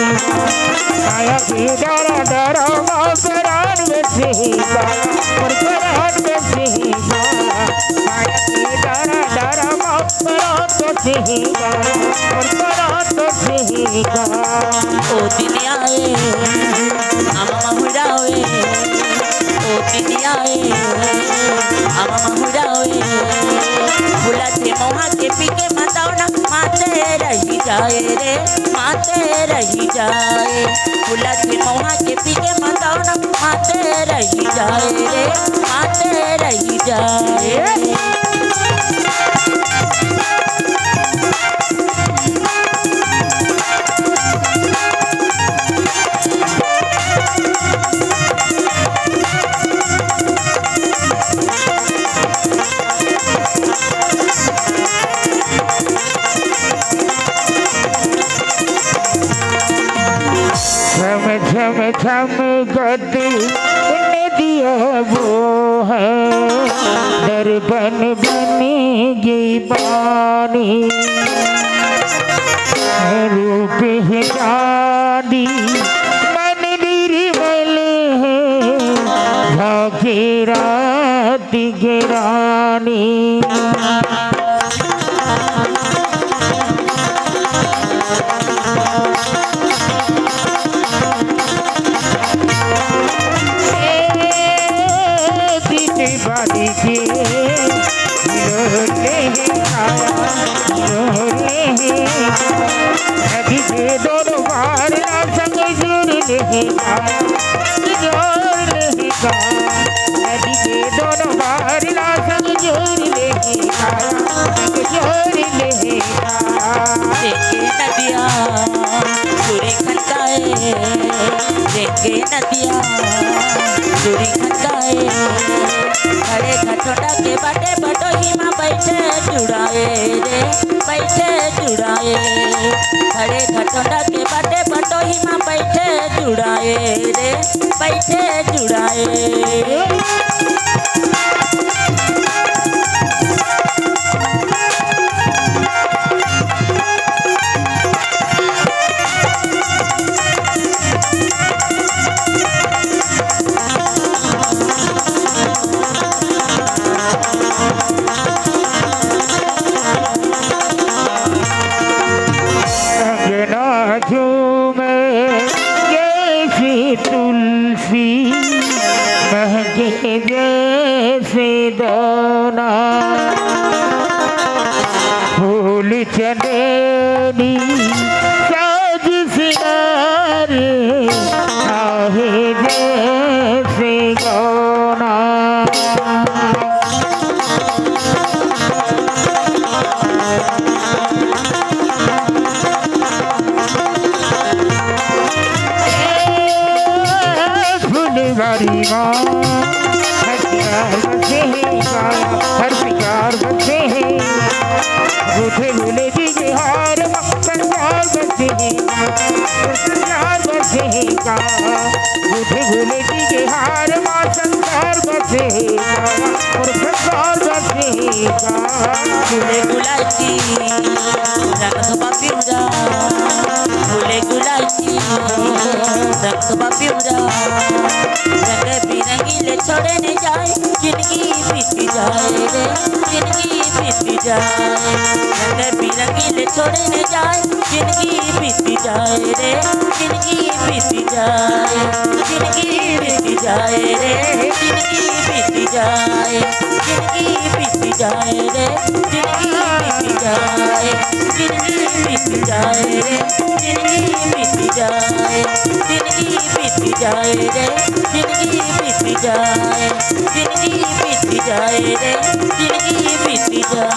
काया की डरा डरा माफरान में सीगा परपरान में सीगा काया की डरा डरा माफरान तो सीगा परपरान तो सीगा ओ दिन आए आमा मुड़ावे ओ दिन आए आमा मुड़ावे बुलाते मोहा के पीके मतावना माते रही जाए रे माते रही जाए बुलाते मोहा के पीके मतावना माते रही जाए रे माते रही जाए छम गति ने दिया वो है दर्पण बनेगी पानी रूप ही चांदी मन निर्मल है झांकी रात गिरानी बारी के नदी के दोनों बार संग जोड़ लेगा नदी के दोनों बार संग जोड़ लेगा जोड़ लेगा नदिया पूरी खनकाए देखे नदिया पूरी खनकाए खड़े खटोटा के बाटे बटो हिमा बैठे जुड़ाए रे बैठे जुड़ाए खड़े खटोटा के बाटे बटो हिमा बैठे जुड़ाए रे बैठे जुड़ाए तुलसी महके जैसे दाना फूल चंदेरी साज सिंगारे आहे जैसे गाना हर प्यार बच्चे हैं रूठे भूले दीजिए हार संसार बच्चे हैं संसार बच्चे हैं का रूठे भूले दीजिए हार माँ संसार बसेगा और संसार बसेगा फुले गुलाची रंगवा पिवळा फुले गुलाची रंगवा पिवळा रंग बिरंगीले छोड़ने जाए जिंदगी बीत जाए रे जिंदगी बीत जाए रंग बिरंगीले छोड़ने जाए जिंदगी बीत जाए रे जिंदगी बीत जाए जिंदगी बीत जाए रे जिंदगी बीत जाए जिंदगी बीत जाए रे जिंदगी बीत जाए जिंदगी बीत जाए रे जिंदगी बीत जाए जिंदगी बीत जाए रे जिंदगी बीत जाए जिंदगी बीत जाए रे जिंदगी बीत जाए